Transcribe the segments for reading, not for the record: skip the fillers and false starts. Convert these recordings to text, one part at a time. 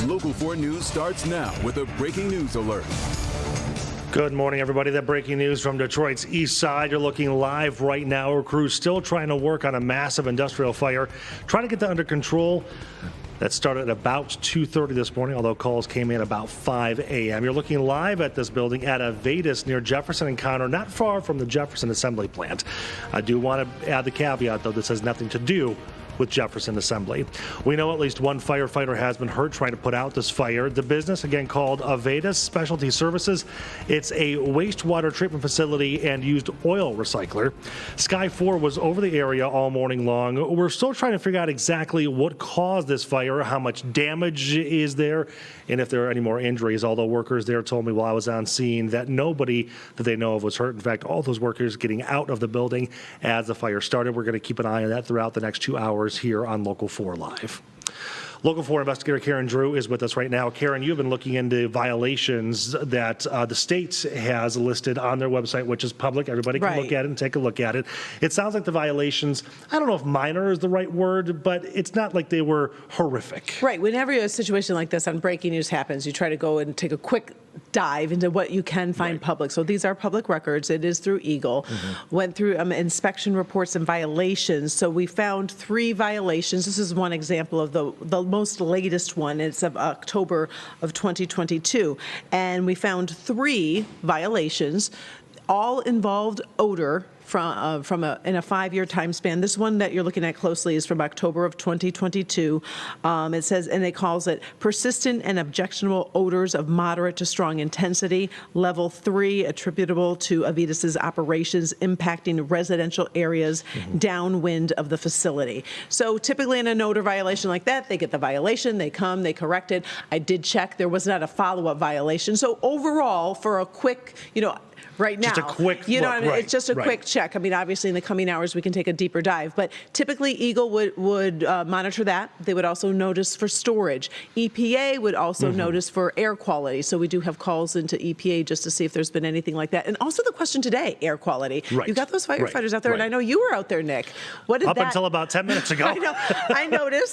Local 4 News starts now with a breaking news alert. Good morning, everybody. That breaking news from Detroit's east side. You're looking live right now. Our crew's still trying to work on a massive industrial fire, trying to get that under control. That started at about 2:30 this morning, although calls came in about 5 a.m. You're looking live at this building at Aevitas near Jefferson and Connor, not far from the Jefferson assembly plant. I do want to add the caveat, though, this has nothing to do with Jefferson Assembly. We know at least one firefighter has been hurt trying to put out this fire. The business, again called Aevitas Specialty Services, it's a wastewater treatment facility and used oil recycler. Sky 4 was over the area all morning long. We're still trying to figure out exactly what caused this fire, how much damage is there, and if there are any more injuries, although workers there told me while I was on scene that nobody that they know of was hurt. In fact, all those workers getting out of the building as the fire started. We're going to keep an eye on that throughout the next 2 hours here on Local 4 Live. Local 4 investigator Karen Drew is with us right now. Karen, you've been looking into violations that the state has listed on their website, which is public. Everybody can look at it and take a look at it. It sounds like the violations, I don't know if minor is the right word, but it's not like they were horrific. Right. Whenever a situation like this on breaking news happens, you try to go and take a quick dive into what you can find public. So these are public records. It is through Eagle. Went through inspection reports and violations. So we found 3 violations. This is one example of the most latest one. It's of October of 2022. And we found 3 violations, all involved odor in a 5-year time span. This one that you're looking at closely is from October of 2022. It says, and it calls it persistent and objectionable odors of moderate to strong intensity, level 3, attributable to Aevitas's operations impacting residential areas downwind of the facility. So typically in an odor violation like that, they get the violation, they come, they correct it. I did check, there was not a follow-up violation. So overall, for a quick, right now. Just a quick You know look, what I mean? It's just a quick check. I mean, obviously, in the coming hours, we can take a deeper dive. But typically, Eagle would monitor that. They would also notice for storage. EPA would also notice for air quality. So we do have calls into EPA just to see if there's been anything like that. And also the question today, air quality. You've got those firefighters out there, and I know you were out there, Nick. What did Up until about 10 minutes ago. I know.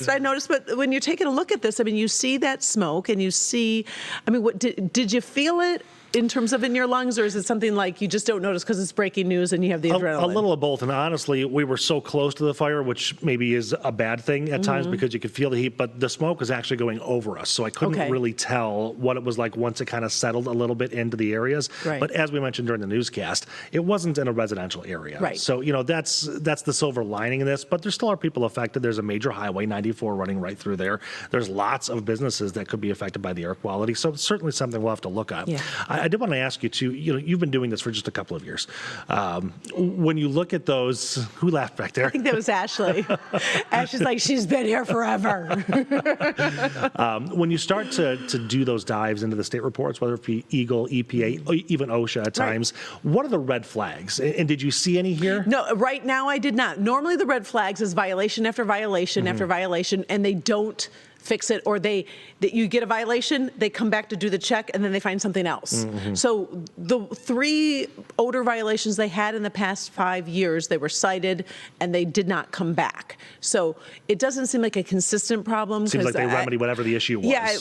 I noticed. But when you're taking a look at this, I mean, you see that smoke, and you see, I mean, what did you feel it in terms of in your lungs, or is it something like you just don't notice because it's breaking news and you have the adrenaline? A little of both. And honestly, we were so close to the fire, which maybe is a bad thing at times because you could feel the heat, but the smoke was actually going over us. So I couldn't really tell what it was like once it kind of settled a little bit into the areas. But as we mentioned during the newscast, it wasn't in a residential area. So, that's the silver lining in this, but there still are people affected. There's a major highway, 94, running right through there. There's lots of businesses that could be affected by the air quality. So it's certainly something we'll have to look at. I did want to ask you too, you've been doing this for just a couple of years. When you look at those, who laughed back there? I think that was Ashley. Ashley's like, she's been here forever. When you start to do those dives into the state reports, whether it be Eagle, EPA, or even OSHA at times, what are the red flags? And did you see any here? No, right now I did not. Normally the red flags is violation after violation after violation, and they don't fix it, or you get a violation, they come back to do the check, and then they find something else. So the 3 odor violations they had in the past 5 years, they were cited, and they did not come back. So it doesn't seem like a consistent problem. Seems like they remedy whatever the issue was. Yeah,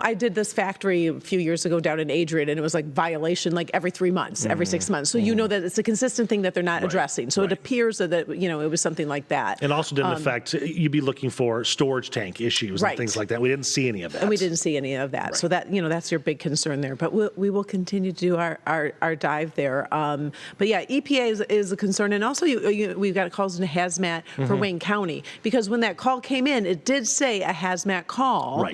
I did this factory a few years ago down in Adrian, and it was like violation like every 3 months, every 6 months. So you know that it's a consistent thing that they're not addressing. So it appears that it was something like that. And also didn't affect, you'd be looking for storage tank issues and things like that. We didn't see any of that. And we didn't see any of that. So that, that's your big concern there. But we will continue to do our dive there. But yeah, EPA is a concern. And also we've got calls into hazmat for Wayne County, because when that call came in, it did say a hazmat call.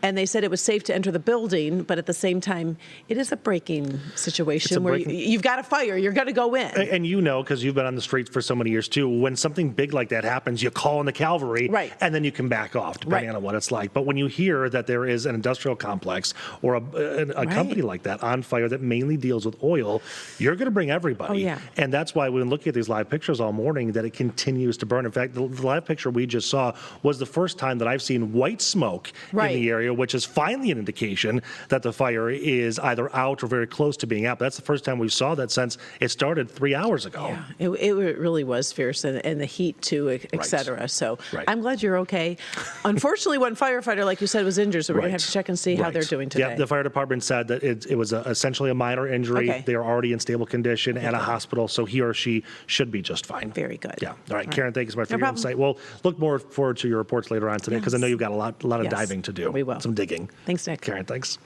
And they said it was safe to enter the building, but at the same time, it is a breaking situation where you've got a fire, you're going to go in. And because you've been on the streets for so many years too, when something big like that happens, you call in the cavalry, and then you can back off, depending on what it's like. But when you hear that there is an industrial complex or a company like that on fire that mainly deals with oil, you're going to bring everybody. And that's why when looking at these live pictures all morning, that it continues to burn. In fact, the live picture we just saw was the first time that I've seen white smoke in the area, which is finally an indication that the fire is either out or very close to being out. But that's the first time we saw that since it started 3 hours ago. Yeah, it really was fierce, and the heat too, et cetera. So I'm glad you're okay. Unfortunately, what one firefighter, like you said, was injured, so we're going to have to check and see how they're doing today. Yeah, the fire department said that it was essentially a minor injury. Okay. They are already in stable condition and a hospital, so he or she should be just fine. Very good. Yeah. All right, Karen, thank you so much for your problem. insight. We'll look more forward to your reports later on today because I know you've got a lot of Yes. diving to do. We will. Some digging. Thanks, Nick. Karen, thanks.